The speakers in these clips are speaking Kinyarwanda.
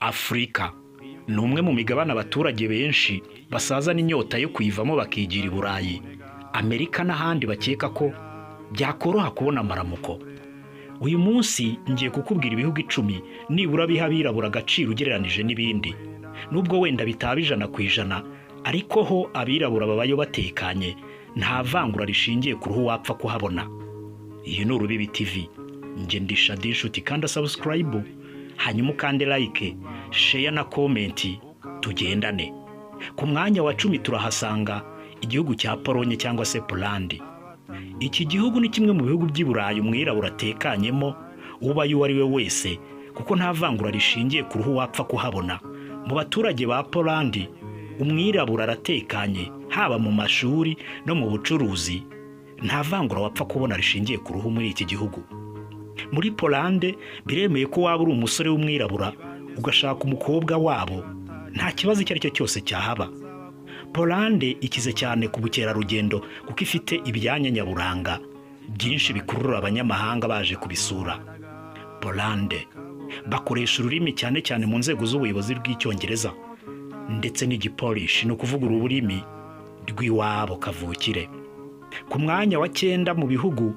Afurika ni umwe mu migabane abaturage benshi basaza n'inyota yo kuyivamo bakigira i Burayi, Amerika n'ahandi bakeka ko byakoroha kubona amaramuko. Uyu munsi ngiye kukubwira ibihugu 10 nibura biha abirabura agaciro ugereranije n'ibindi. Nubwo wenda bitaba 100%, ariko ho abirabura babayo batekanye, nta vangura rishingiye ku ruhu wapfa kuhabona. Iyi ni Urubibi TV. Nge ndi Shaddy Nshuti, kanda subscribe, hanyuma ukande like, share na comment, tugendane. Ku mwanya wa 10 turahasanga igihugu cya Polonye cyangwa se Poland. Iki gihugu ni kimwe mu bihugu by'i Burayi umwirabura atekanyemo ubaye uwo ari we wese, kuko nta vangura rishingiye ku ruhu wapfa kuhabona. Mu baturage ba Poland, umwirabura aratekanye, haba mu mashuri no mu bucuruzi. Nta vangura wapfa kubona rishingiye ku ruhu muri iki gihugu. Muri Poland biremeye ko waba uri umusore w'umwirabura ugashaka umukobwa wabo, nta kibazo icyo ari cyo cyose cyahaba. Poland ikize cyane ku bukerarugendo kuko ifite ibyanya nyaburanga byinshi bikurura abanyamahanga baje kubisura. Poland bakoresha ururimi cyane cyane mu nzego z'ubuyobozi bw'icyongereza ndetse n'igipolish, no kuvuga ururimi rw'iwabo kavukire. Ku mwanya wa 9 mu bihugu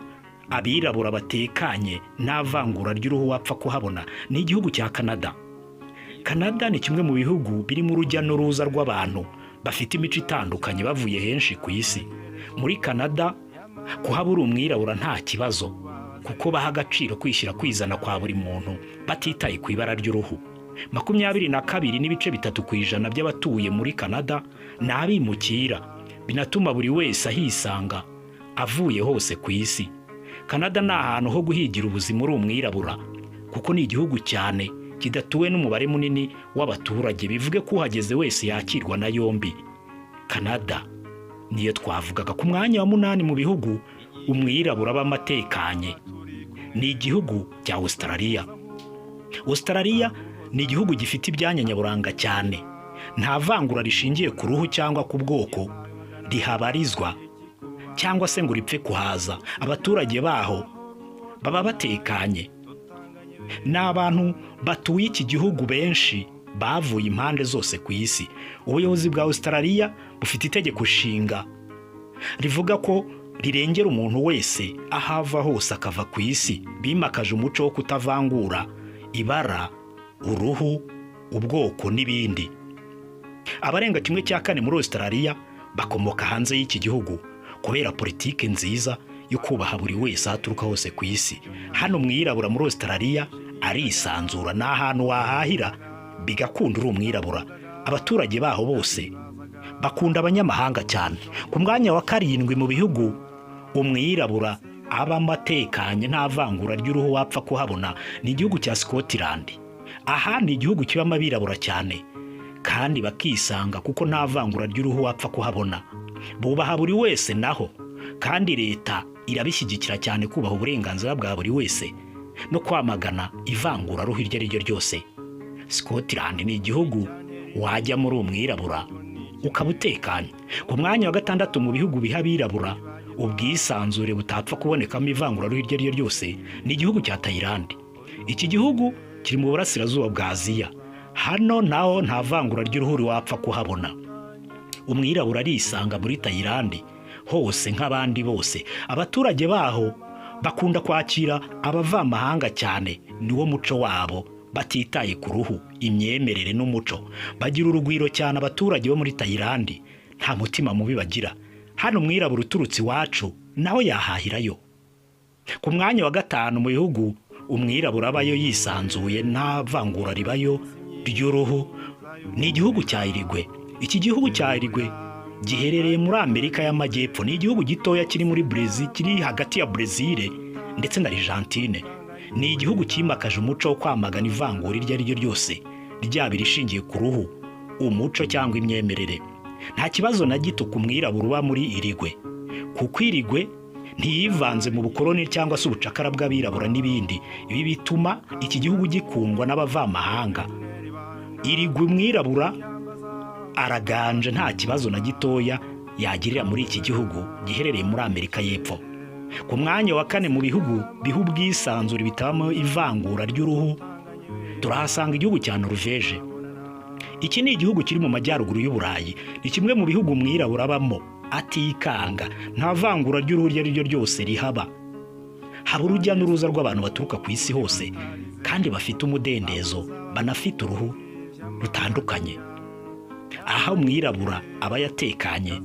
abirabura batekanye nta vangura ry'uruhu wapfa kuhabona ni igihugu cya Canada. Canada ni kimwe mu bihugu birimo urujya n'uruza rw'abantu bafite imico itandukanye bavuye henshi ku isi. Muri Canada kuhaba uri umwirabura nta kibazo, kuko baha agaciro kwishyira kwizana kwa buri muntu batitaye ku ibara ry'uruhu. 22.3% by'abatuye muri Canada ni abimukira, binatuma buri wese ahisanga avuye hose ku isi. Canada ni ahantu ho guhigira ubuzima uri umwirabura, kuko ni igihugu cyane kidatuwe n'umubare munini w'abaturage, bivuge ko uhageze wese yakirwa na yombi. Canada niyo twavugaga. Ku mwanya wa 8 mu bihugu umwirabura bamatekanye ni igihugu cya Australia. Australia ni igihugu gifite ibyanya nyaburanga cyane, nta vangura rishingiye ku ruhu cyangwa ku bwoko rihabarizwa cyangwa se ngo ripfe kuhaza. Abaturage baho baba batekanye. N'abantu batuye iki gihugu benshi bavuye impande zose ku isi. Ubuyobozi bwa Australia bufite itegeko nshinga rivuga ko rirengera umuntu wese ahava hose akava ku isi. Bimakaje umuco wo kutavangura ibara, uruhu, ubwoko n'ibindi. Abarenga 1/4 muri Australia bakomoka hanze y'iki gihugu kubera politike nziza yo kubaha buri wese aturuka hose ku isi. Hano mwirabura muri Australia arisanzura, n'ahantu wahahira bigakunda uri umwirabura. Abaturage baho bose bakunda abanyamahanga cyane. Ku mwanya wa 7 mu bihugu umwirabura aba amatekanye nta vangura ry'uruhu wapfa kuhabona ni igihugu cya Scotland. Aha ni igihugu kibamo abirabura cyane kandi bakisanga, kuko nta vangura ry'uruhu wapfa kuhabona. Bubaha buri wese naho, kandi leta irabishyigikira cyane kubaha uburenganzira bwa buri wese no kwamagana ivangura ruhu iryo ari ryo ryose. Scotland ni igihugu wajya muri umwirabura ukaba utekanye. Ku mwanya wa 6 mu bihugu biha abirabura ubwisanzure butapfa kubonekamo ivangura ruhu iryo ari ryo ryose ni igihugu cya Thailand. Iki gihugu kiri mu burasirazuba bwa Aziya. Hano naho nta vangura ry'uruhu wapfa kuhabona. Umwirabura arisanga muri Thailand hose nk'abandi bose. Abaturage baho bakunda kwakira abavamahanga cyane, niwo muco wabo, batitaye ku ruhu, imyemerere n'umuco. Bagira urugwiro cyane abaturage bo muri Thailand, nta mutima mubi bagira. Hano umwirabura uturutse iwacu naho yahahirayo. Ku mwanya wa 5 mu bihugu umwirabura abayo yisanzuye nta vangura ribayo ry'uruhu ni igihugu cya Uruguay. Iki gihugu cya Uruguay giherereye muri Amerika y'Amajyepfo. Ni igihugu gitoya kiri muri Brazil, kiri hagati ya Brazil ndetse na Argentine. Ni igihugu kimakaje umuco wo kwamagana ivangura iryo ari ryo ryose, ryaba irishingiye ku ruhu, umuco cyangwa imyemerere. Nta kibazo na gito ku mwirabura uba muri Uruguay, kuko Uruguay ntiyivanze mu bukoloni cyangwa se ubucakara bw'abirabura n'ibindi. Ibi bituma iki gihugu gikundwa n'abavamahanga. Uruguay umwirabura araganje, nta kibazo na gitoya yagirira muri iki gihugu giherereye muri Amerika y'Epfo. Ku mwanya wa 4 mu bihugu biha ubwisanzure bitabamo ivangura ry'uruhu turahasanga igihugu cya Norvège. Iki ni igihugu kiri mu majyaruguru y'Uburayi, ni kimwe mu bihugu umwirabura abamo atikanga, nta vangura ry'uruhu iryo ari ryo ryose rihaba. Haba urujya n'uruza rw'abantu baturuka ku isi hose kandi bafite umudendezo, banafite uruhu rutandukanye. Aha umwirabura aba yatekanye,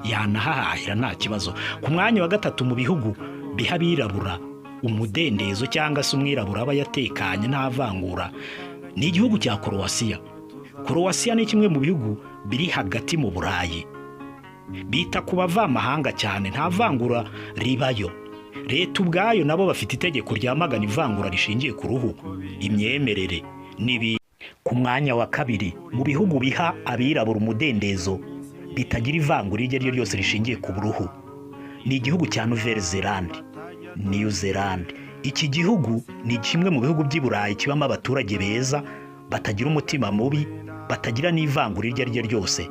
yanahahahira nta kibazo. Ku mwanya wa gatatu mu bihugu biha abirabura umudendezo cyangwa se umwirabura aba yatekanye nta vangura ni igihugu cya Croatia. Croatia ni kimwe mu bihugu biri hagati mu Burayi. Bita ku bavamahanga cyane, nta vangura ribayo. Leta ubwayo nabo bafite itegeko ryamagana ivangura rishingiye ku ruhu, imyemerere n'ibi. Ku mwanya wa kabiri mu bihugu biha abirabura umudendezo bitagira ivangura iryo ari ryo ryose rishingiye ku ruhu ni igihugu cya Nouvelle-Zélande. New Zealand, iki gihugu ni kimwe mu bihugu by'i Burayi kibamo abaturage beza, batagira umutima mubi, batagira n'ivangura iryo ari ryo ryose.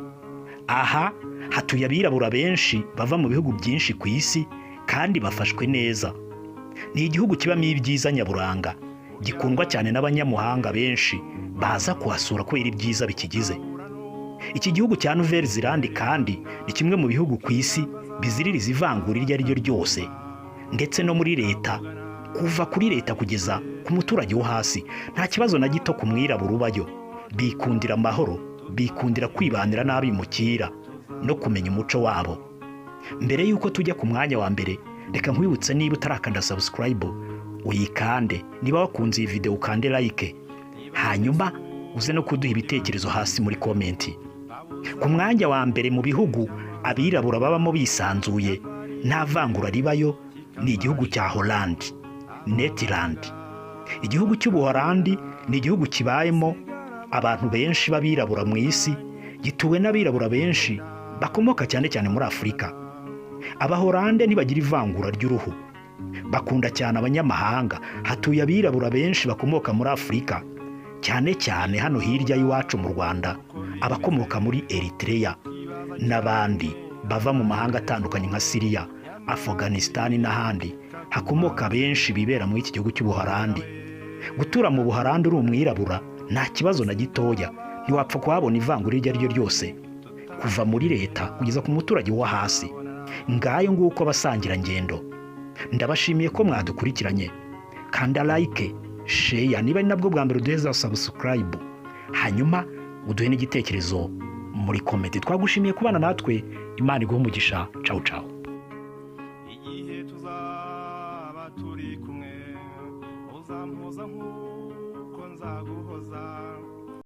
Aha hatuye abirabura benshi bava mu bihugu byinshi ku isi kandi bafashwe neza. Ni igihugu kibamo ibyiza nyaburanga, gikundwa cyane n'abanyamuhanga benshi baza kuhasura kubera ibyiza bikigize. Iki gihugu cya Nouvelle-Zélande kandi ni kimwe mu bihugu ku isi biziririza ivangura iryo ari ryo ryose, ndetse no muri leta, kuva kuri leta kugeza ku muturage wo hasi, nta kibazo na gito ku mwirabura ubayo. Bikundira amahoro, bikundira kwibanira n'abimukira no kumenya umuco wabo. Mbere y'uko tujya ku mwanya wa mbere, reka nkwibutse niba utarakanda subscribe uyikande, niba wakunze iyi video ukande like, hanyuma uze no kuduha ibitekerezo hasi muri komenti. Ku mwanya wa mbere mu bihugu abirabura babamo bisanzuye nta vangura ribayo ni igihugu cya Holland, Netherland. Igihugu cy'Ubuholandi ni igihugu kibayemo abantu benshi b'abirabura mu isi, gituwe n'abirabura benshi bakomoka cyane cyane muri Afurika. Abaholande ntibagira ivangura ry'uruhu, bakunda cyane abanyamahanga. Hatuye abirabura benshi bakomoka muri Afurika, cyane cyane hano hirya y'iwacu mu Rwanda, abakomoka muri Eritrea n'abandi bava mu mahanga atandukanye nka Syria, Afghanistan n'ahandi. Hakomoka benshi bibera muri iki gihugu cy'Ubuholandi. Gutura mu Buholandi uri umwirabura nta kibazo na gitoya, ntiwapfa kuhabona ivangura iryo ari ryo ryose, kuva muri leta kugeza ku muturage wo hasi. Ngayo nguko basangira ngendo. Ndabashimiye ko mwadukurikiranye. Kanda like, share niba ari nabwo bwa mbere uduheza subscribe, hanyuma uduhe n'igitekerezo muri komenti. Twagushimiye kubana natwe. Imana iguhe umugisha. Ciao ciao. Igihe tuzaba turi kumwe, uzampoza nk'uko nzaguhoza.